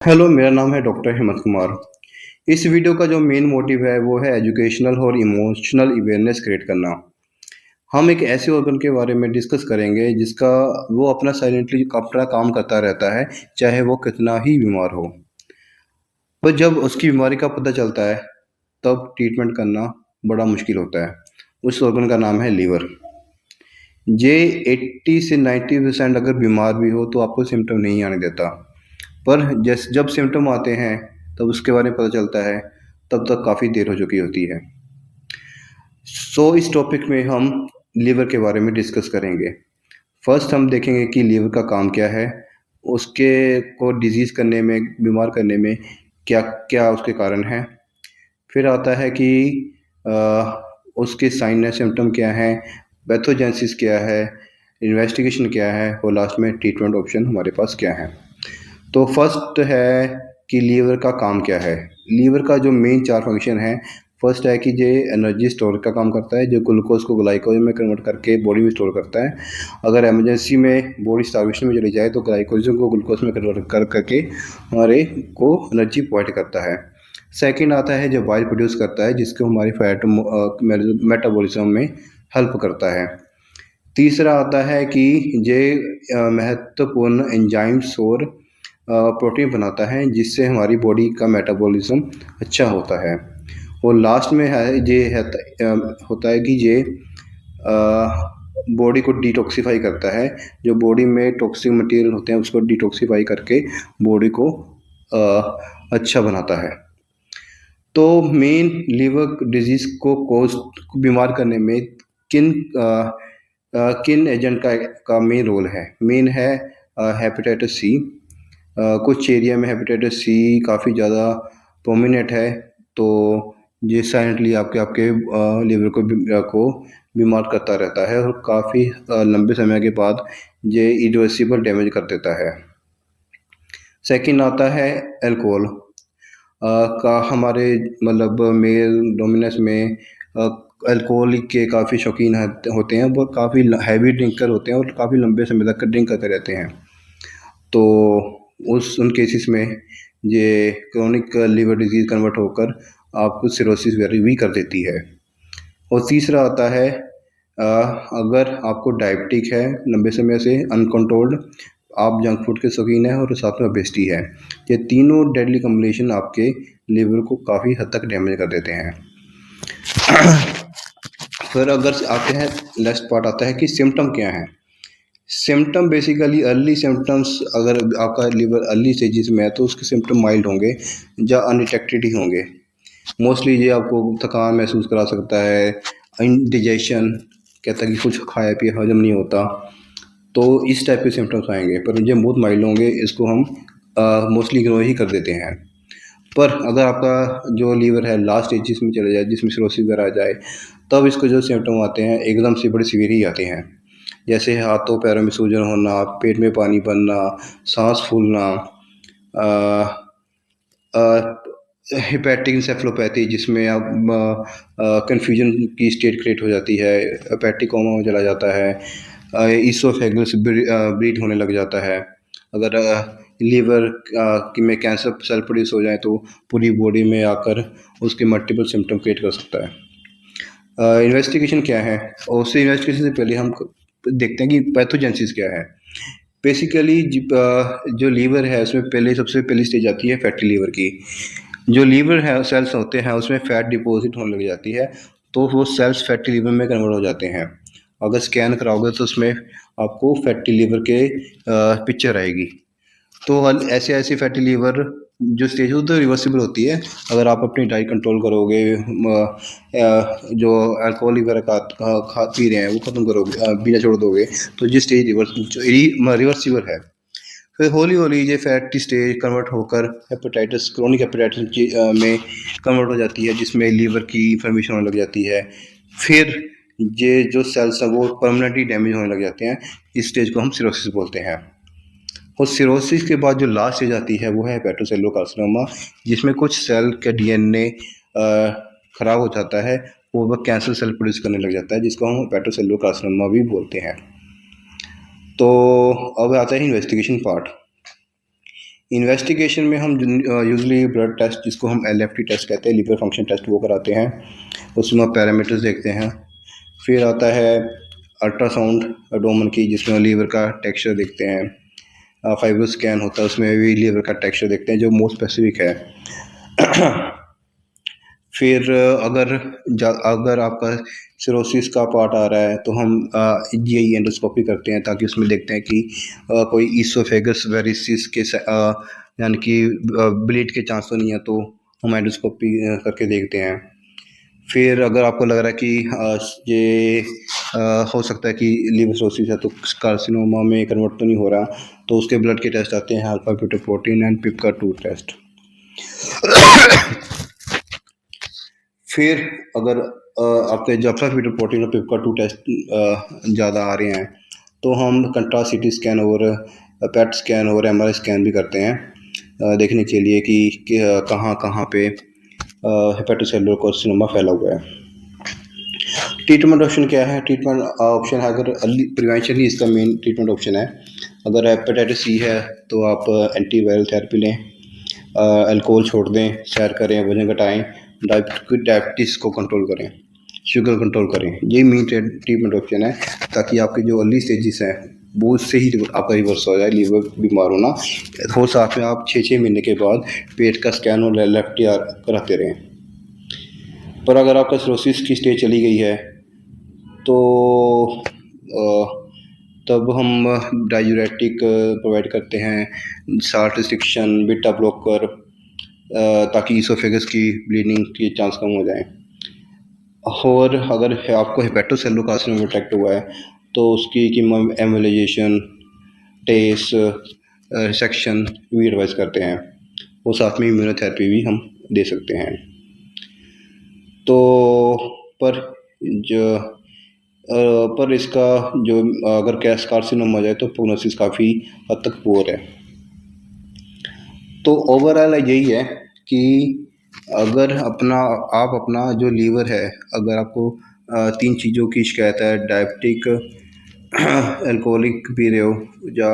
Hello, मेरा नाम है डॉक्टर हेमंत कुमार। इस वीडियो का जो मेन मोटिव है वो है एजुकेशनल और इमोशनल अवेयरनेस क्रिएट करना। हम एक ऐसे ऑर्गन के बारे में डिस्कस करेंगे जिसका वो अपना साइलेंटली अपना काम करता रहता है, चाहे वो कितना ही बीमार हो। पर जब उसकी बीमारी का पता चलता है तब ट्रीटमेंट करना बड़ा मुश्किल होता है। उस ऑर्गन का नाम है लीवर। ये 80 से 90% अगर बीमार भी हो तो आपको सिम्टम नहीं आने देता, पर जब सिम्टम आते हैं तब उसके बारे में पता चलता है, तब तक काफ़ी देर हो चुकी होती है। इस टॉपिक में हम लीवर के बारे में डिस्कस करेंगे। फर्स्ट हम देखेंगे कि लीवर का काम क्या है, उसके को डिजीज़ करने में, बीमार करने में क्या क्या उसके कारण हैं। फिर आता है कि उसके साइन एंड सिम्टम क्या हैं, पैथोजेनेसिस क्या है, इन्वेस्टिगेशन क्या है, और लास्ट में ट्रीटमेंट ऑप्शन हमारे पास क्या है। तो फर्स्ट है कि लीवर का काम क्या है। लीवर का जो मेन 4 फंक्शन है, फर्स्ट है कि ये एनर्जी स्टोर का काम करता है, जो ग्लूकोज को ग्लाइकोज में कन्वर्ट करके बॉडी में स्टोर करता है। अगर इमरजेंसी में बॉडी स्टार्वेशन में चली जाए तो ग्लाइकोजन को ग्लूकोज में कन्वर्ट कर करके हमारे को एनर्जी प्रोवाइड करता है। सेकंड आता है जो बाइल प्रोड्यूस करता है, जिसको हमारी फैट मेटाबॉलिज्म में हेल्प करता है। तीसरा आता है कि ये महत्वपूर्ण एंजाइम्स और प्रोटीन बनाता है, जिससे हमारी बॉडी का मेटाबॉलिज्म अच्छा होता है। और लास्ट में है ये है होता है कि ये बॉडी को डिटॉक्सिफाई करता है। जो बॉडी में टॉक्सिक मटेरियल होते हैं उसको डिटॉक्सिफाई करके बॉडी को अच्छा बनाता है। तो मेन लीवर डिजीज़ को बीमार करने में किन किन एजेंट का मेन रोल है। मेन है हेपेटाइटिस सी। कुछ एरिया में हेपेटाइटिस सी काफ़ी ज़्यादा प्रोमिनेंट है, तो ये साइलेंटली आपके आपके लीवर को बीमार करता रहता है और काफ़ी लंबे समय के बाद ये इरिवर्सिबल डैमेज कर देता है। सेकंड आता है अल्कोहल का। हमारे मतलब मेल डोमिनेंस में अल्कोहल के काफ़ी शौकीन होते हैं, वो काफ़ी हैवी ड्रिंकर होते हैं और काफ़ी लंबे समय तक ड्रिंक करते रहते हैं। तो उन केसेस में ये क्रोनिक लीवर डिजीज़ कन्वर्ट होकर आपको सिरोसिस वगैरह भी कर देती है। और तीसरा आता है अगर आपको डायबिटिक है लंबे समय से अनकंट्रोल्ड, आप जंक फूड के शौकीन हैं और साथ में ओबेसिटी है, ये तीनों डेडली कॉम्बिनेशन आपके लीवर को काफ़ी हद तक डैमेज कर देते हैं। फिर अगर आते हैं, नेक्स्ट पार्ट आता है कि सिम्टम क्या है। सिम्टम बेसिकली अर्ली सिम्टम्स, अगर आपका लीवर अर्ली स्टेजेस में है तो उसके सिम्टम माइल्ड होंगे या अनडिटेक्टेड ही होंगे। मोस्टली ये आपको थकान महसूस करा सकता है, इंडिजेशन, कहता है कि कुछ खाया पिया हजम नहीं होता, तो इस टाइप के सिम्टम्स आएंगे, पर ये बहुत माइल्ड होंगे, इसको हम मोस्टली इग्नोर ही कर देते हैं। पर अगर आपका जो लीवर है लास्ट स्टेजेस में चले जाए, जिसमें सिरोसिस वगैरह आ जाए, तब इसको जो सिम्टम आते हैं एकदम से बड़े सीवियर ही आते हैं। जैसे हाथों पैरों में सूजन होना, पेट में पानी बनना, सांस फूलना, हेपेटिक इंसेफेलोपैथी, जिसमें अब कन्फ्यूजन की स्टेट क्रिएट हो जाती है, हेपेटिक कोमा में चला जाता है, ईसोफेगस ब्लीड होने लग जाता है। अगर लीवर में कैंसर सेल प्रोड्यूस हो जाए तो पूरी बॉडी में आकर उसके मल्टीपल सिम्टम क्रिएट कर सकता है। इन्वेस्टिगेशन क्या है, और उससे इन्वेस्टिगेशन से पहले हम देखते हैं कि पैथोजेनेसिस क्या है। बेसिकली जो लीवर है उसमें पहले सबसे पहली स्टेज आती है फैटी लीवर की। जो लीवर है सेल्स होते हैं उसमें फैट डिपॉजिट होने लग जाती है, तो वो सेल्स फैटी लीवर में कन्वर्ट हो जाते हैं। अगर स्कैन कराओगे तो उसमें आपको फैटी लीवर के पिक्चर आएगी। तो ऐसे ऐसे फैटी लीवर जो स्टेज हो तो रिवर्सिबल होती है। अगर आप अपनी डाइट कंट्रोल करोगे, जो अल्कोहल वगैरह खा पी रहे हैं वो ख़त्म करोगे, पीना छोड़ दोगे, तो ये स्टेज रिवर्सिबल है। फिर हौली हौली ये फैटी स्टेज कन्वर्ट होकर हेपेटाइटिस, क्रोनिक हेपेटाइटिस में कन्वर्ट हो जाती है, जिसमें लीवर की इन्फ्लेमेशन होने लग जाती है। फिर ये जो सेल्स हैं वो परमानेंटली डैमेज होने लग जाते हैं। इस स्टेज को हम सिरोसिस बोलते हैं। और सिरोसिस के बाद जो लास्ट स्टेज आती है वो है हेपेटोसेलुलर कार्सिनोमा, जिसमें कुछ सेल का डीएनए ख़राब हो जाता है, वह कैंसर सेल प्रोड्यूस करने लग जाता है, जिसको हम हेपेटोसेलुलर कार्सिनोमा भी बोलते हैं। तो अब आता है इन्वेस्टिगेशन पार्ट। इन्वेस्टिगेशन में हम यूजली ब्लड टेस्ट, जिसको हम LFT टेस्ट कहते हैं, लीवर फंक्शन टेस्ट, वो कराते हैं। उसमें पैरामीटर्स देखते हैं। फिर आता है अल्ट्रासाउंड एब्डोमेन की, जिसमें लीवर का टेक्सचर देखते हैं। फाइब्रो स्कैन होता है, उसमें भी लीवर का टेक्सचर देखते हैं, जो मोस्ट स्पेसिफिक है। फिर अगर आपका सिरोसिस का पार्ट आ रहा है तो हम GI एंडोस्कोपी करते हैं, ताकि उसमें देखते हैं कि कोई ईसोफेगस वेरिसिस के यानी कि ब्लीड के चांस तो नहीं है, तो हम एंडोस्कोपी करके देखते हैं। फिर अगर आपको लग रहा है कि ये हो सकता है कि लीवर सिरोसिस है, तो कार्सिनोमा में कन्वर्ट तो नहीं हो रहा, तो उसके ब्लड के टेस्ट आते हैं, अल्फा ब्यूटाप्रोटीन एंड पिपका-2 टेस्ट। फिर अगर आपके अल्फा ब्यूटाप्रोटीन और पिपका-2 टेस्ट ज़्यादा आ रहे हैं, तो हम कंट्रास्ट CT स्कैन और PET स्कैन और MRI स्कैन भी करते हैं, देखने के लिए कि कहाँ कहाँ पे हेपेटोसेलुलर कार्सिनोमा फैला हुआ है। ट्रीटमेंट ऑप्शन क्या है? ट्रीटमेंट ऑप्शन है, अगर अर्ली प्रिवेंशन ही इसका मेन ट्रीटमेंट ऑप्शन है। अगर हेपेटाइटिस C है तो आप एंटीवायरल थेरेपी लें, अल्कोहल छोड़ दें, सैर करें, वजन घटाएं, डायबिटीज़ को कंट्रोल करें, शुगर कंट्रोल करें। यही मेन ट्रीटमेंट ऑप्शन है, ताकि आपके जो अर्ली स्टेजेस हैं वो उससे ही आपका रिवर्स हो जाए, लीवर बीमार होना हो। साथ में आप 6 महीने के बाद पेट का स्कैन और LFT कराते रहें। पर अगर आपका सिरोसिस की स्टेज चली गई है, तो तब हम डाययूरेटिक प्रोवाइड करते हैं, साल्ट रिस्ट्रिक्शन, बीटा ब्लॉकर, ताकि ईसोफेगस की ब्लीडिंग के चांस कम हो जाएं। और अगर आपको हेपेटोसेलुलर कार्सिनोमा डिटेक्ट हुआ है, तो उसकी एम्बोलाइजेशन, टेस्ट, रिसेक्शन भी एडवाइस करते हैं, और साथ में इम्यूनोथेरेपी भी हम दे सकते हैं। तो पर इसका जो अगर कार्सिनोमा हो जाए तो प्रोग्नोसिस काफ़ी हद तक पुअर है। तो ओवरऑल यही है कि अगर आप अपना जो लीवर है, अगर आपको 3 चीज़ों की शिकायत है, डायबिटिक, अल्कोहलिक पी रहे हो, या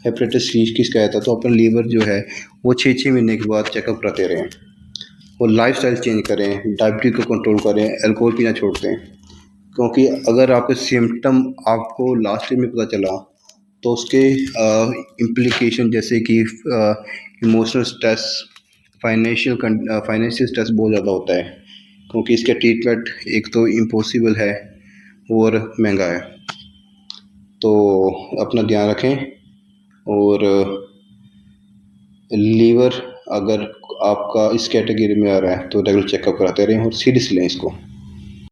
हेपेटाइटिस C की शिकायत है, तो अपना लीवर जो है वो 6 महीने के बाद चेकअप कराते रहें, और लाइफस्टाइल चेंज करें, डायबिटीज़ को कंट्रोल करें, अल्कोहल पीना छोड़ दें। क्योंकि अगर आपके सिम्पटम आपको लास्ट में पता चला, तो उसके इम्प्लीकेशन जैसे कि इमोशनल स्ट्रेस, फाइनेंशियल स्ट्रेस बहुत ज़्यादा होता है, क्योंकि इसका ट्रीटमेंट एक तो इम्पॉसिबल है और महंगा है। तो अपना ध्यान रखें, और लीवर अगर आपका इस कैटेगरी में आ रहा है तो रेगुलर चेकअप कराते रहें और सीरियसली लें इसको।